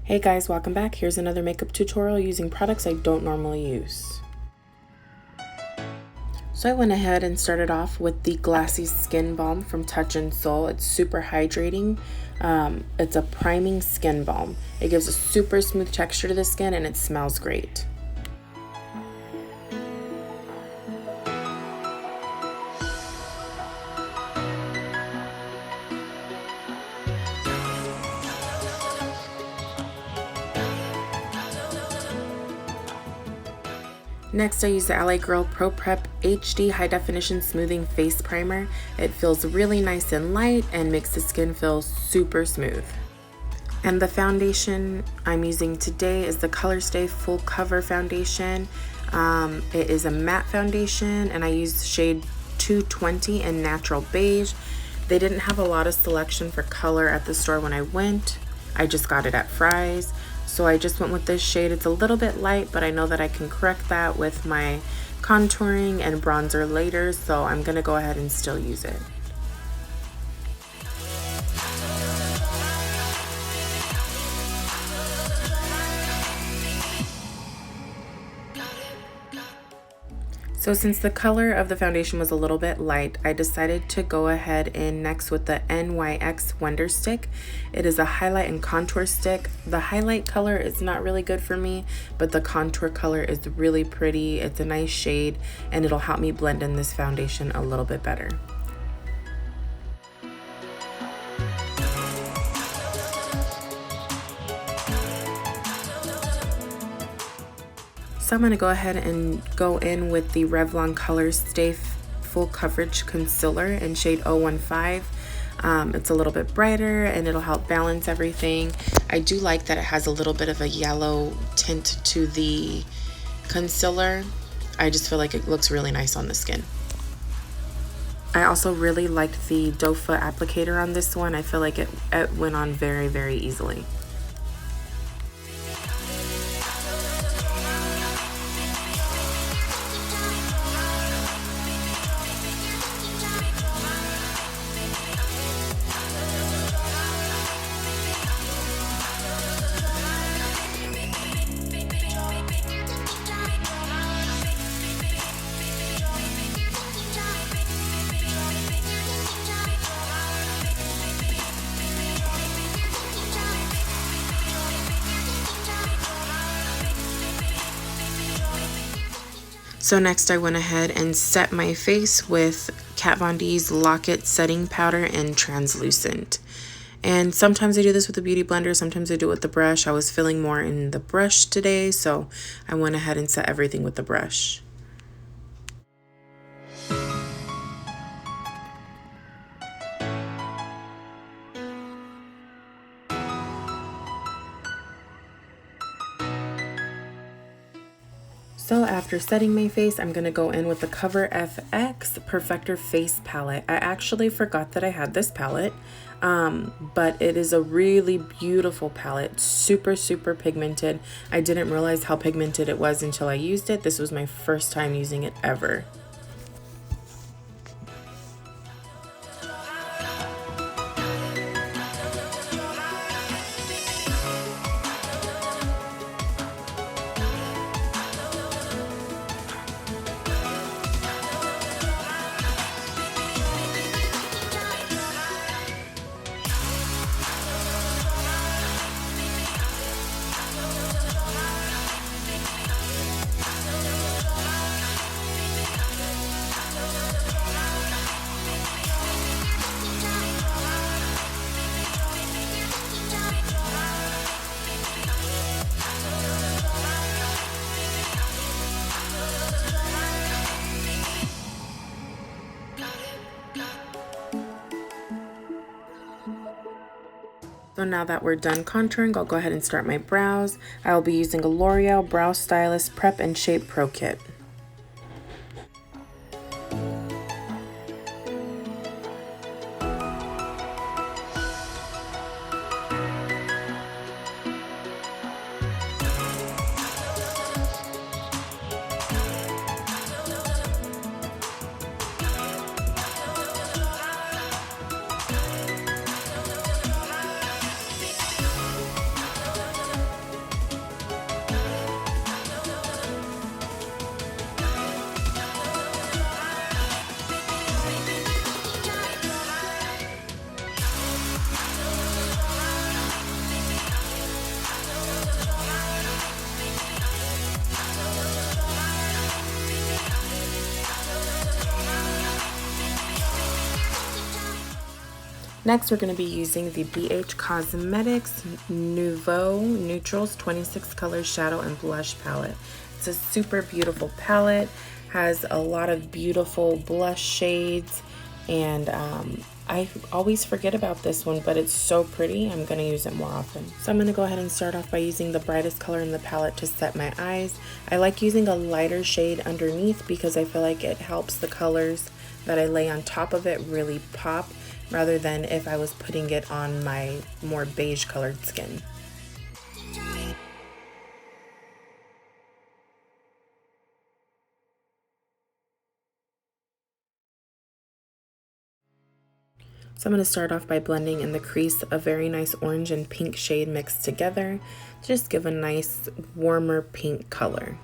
Hey guys, welcome back. Here's another makeup tutorial using products I don't normally use. So I went ahead and started off with the Glassy Skin Balm from Touch in Sol. It's super hydrating. It's a priming skin balm. It gives a super smooth texture to the skin and it smells great. Next, I use the LA Girl Pro Prep HD High Definition Smoothing Face Primer. It feels really nice and light and makes the skin feel super smooth. And the foundation I'm using today is the Colorstay Full Cover Foundation. It is a matte foundation and I used shade 220 in Natural Beige. They didn't have a lot of selection for color at the store when I went. I just got it at Fry's. So I just went with this shade. It's a little bit light, but I know that I can correct that with my contouring and bronzer later, so I'm gonna go ahead and still use it. So since the color of the foundation was a little bit light, I decided to go ahead and next with the NYX Wonder Stick. It is a highlight and contour stick. The highlight color is not really good for me, but the contour color is really pretty. It's a nice shade and it'll help me blend in this foundation a little bit better. So I'm going to go ahead and go in with the Revlon Colorstay Full Coverage Concealer in shade 015. It's a little bit brighter and it'll help balance everything. I do like that it has a little bit of a yellow tint to the concealer. I just feel like it looks really nice on the skin. I also really liked the doe foot applicator on this one. I feel like it went on very, very easily. So next I went ahead and set my face with Kat Von D's Lock It Setting Powder in Translucent. And sometimes I do this with a beauty blender, sometimes I do it with the brush. I was feeling more in the brush today, so I went ahead and set everything with the brush. So after setting my face, I'm going to go in with the Cover FX Perfector Face Palette. I actually forgot that I had this palette, but it is a really beautiful palette. Super, super pigmented. I didn't realize how pigmented it was until I used it. This was my first time using it ever. So now that we're done contouring, I'll go ahead and start my brows. I'll be using a L'Oreal Brow Stylist Prep and Shape Pro Kit. Next, we're going to be using the BH Cosmetics Nouveau Neutrals 26 Color Shadow and Blush Palette. It's a super beautiful palette, has a lot of beautiful blush shades, and I always forget about this one, but it's so pretty. I'm going to use it more often. So I'm going to go ahead and start off by using the brightest color in the palette to set my eyes. I like using a lighter shade underneath because I feel like it helps the colors that I lay on top of it really pop, rather than if I was putting it on my more beige colored skin. So I'm going to start off by blending in the crease a very nice orange and pink shade mixed together, just give a nice warmer pink color.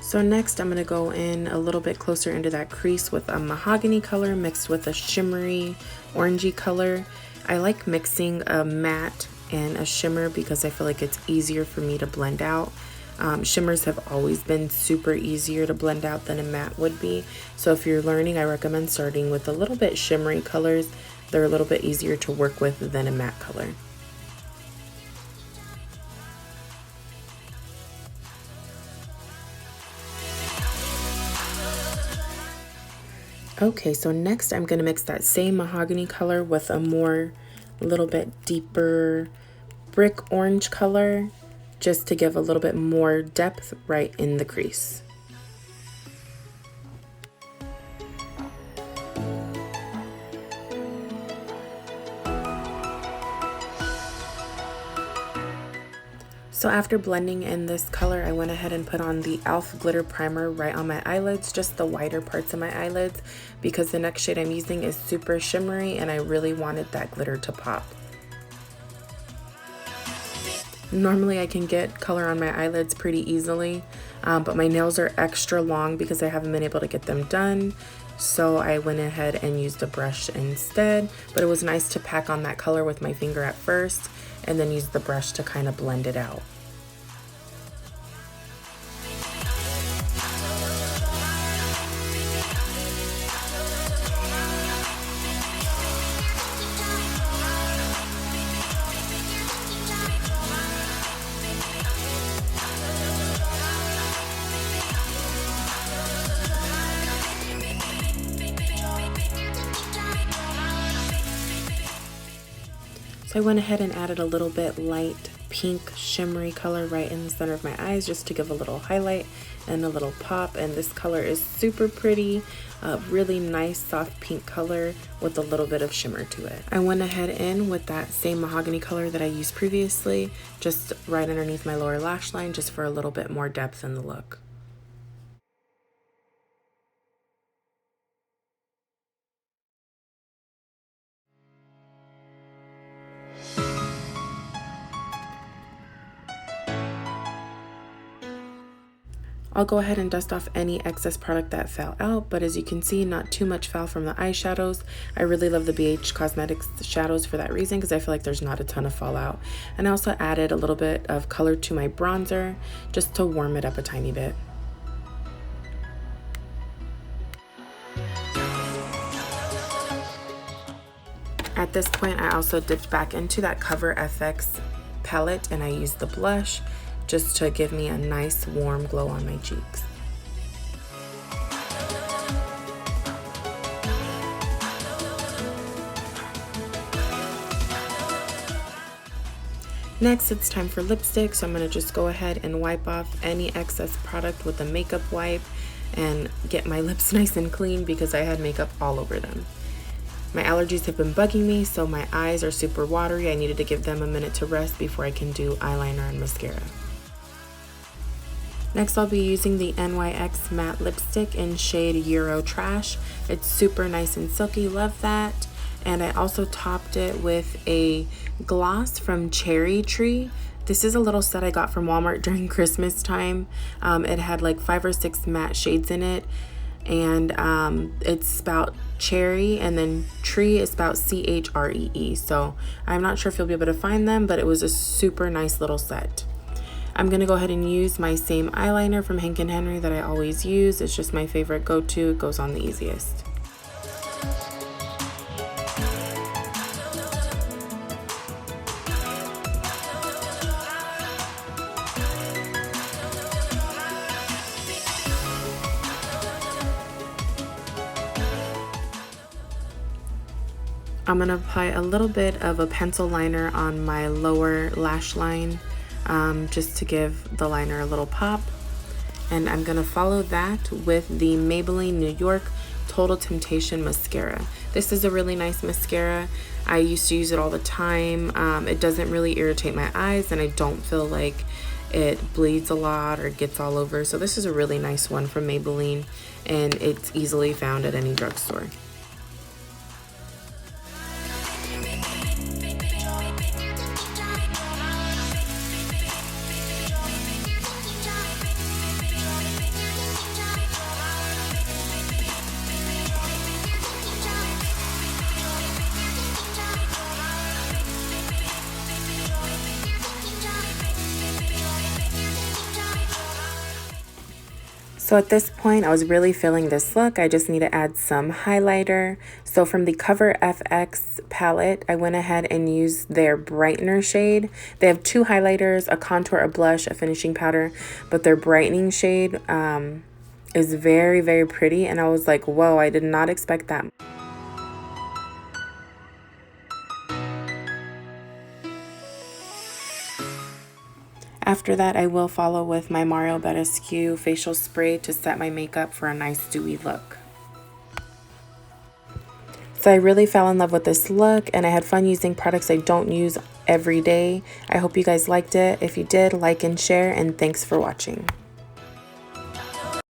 So next I'm going to go in a little bit closer into that crease with a mahogany color mixed with a shimmery orangey color. I like mixing a matte and a shimmer because I feel like it's easier for me to blend out. Shimmers have always been super easier to blend out than a matte would be. So if you're learning, I recommend starting with a little bit shimmery colors. They're a little bit easier to work with than a matte color. Okay, so next I'm going to mix that same mahogany color with a little bit deeper brick orange color, just to give a little bit more depth right in the crease. So after blending in this color, I went ahead and put on the e.l.f. glitter primer right on my eyelids, just the wider parts of my eyelids, because the next shade I'm using is super shimmery and I really wanted that glitter to pop. Normally I can get color on my eyelids pretty easily, but my nails are extra long because I haven't been able to get them done. So I went ahead and used a brush instead, but it was nice to pack on that color with my finger at first and then use the brush to kind of blend it out. So I went ahead and added a little bit light pink shimmery color right in the center of my eyes just to give a little highlight and a little pop, and this color is super pretty, really nice soft pink color with a little bit of shimmer to it. I went ahead in with that same mahogany color that I used previously, just right underneath my lower lash line, just for a little bit more depth in the look. I'll go ahead and dust off any excess product that fell out, but as you can see, not too much fell from the eyeshadows. I really love the BH Cosmetics shadows for that reason, because I feel like there's not a ton of fallout. And I also added a little bit of color to my bronzer just to warm it up a tiny bit. At this point, I also dipped back into that Cover FX palette and I used the blush just to give me a nice warm glow on my cheeks. Next, it's time for lipstick, so I'm going to just go ahead and wipe off any excess product with a makeup wipe and get my lips nice and clean because I had makeup all over them. My allergies have been bugging me, so my eyes are super watery. I needed to give them a minute to rest before I can do eyeliner and mascara. Next, I'll be using the NYX matte lipstick in shade Euro Trash. It's super nice and silky, love that. And I also topped it with a gloss from Cherry Tree. This is a little set I got from Walmart during Christmas time. It had like 5 or 6 matte shades in it. And it's about cherry, and then tree is about CHREE. So I'm not sure if you'll be able to find them, but it was a super nice little set. I'm going to go ahead and use my same eyeliner from Hank & Henry that I always use. It's just my favorite go-to. It goes on the easiest. I'm going to apply a little bit of a pencil liner on my lower lash line, just to give the liner a little pop. And I'm going to follow that with the Maybelline New York Total Temptation Mascara. This is a really nice mascara. I used to use it all the time. It doesn't really irritate my eyes, and I don't feel like it bleeds a lot or gets all over. So this is a really nice one from Maybelline, and it's easily found at any drugstore. So at this point, I was really feeling this look. I just need to add some highlighter. So from the Cover FX palette, I went ahead and used their brightener shade. They have 2 highlighters, a contour, a blush, a finishing powder, but their brightening shade is very, very pretty. And I was like, whoa, I did not expect that. After that, I will follow with my Mario Badescu facial spray to set my makeup for a nice dewy look. So I really fell in love with this look, and I had fun using products I don't use every day. I hope you guys liked it. If you did, like and share, and thanks for watching.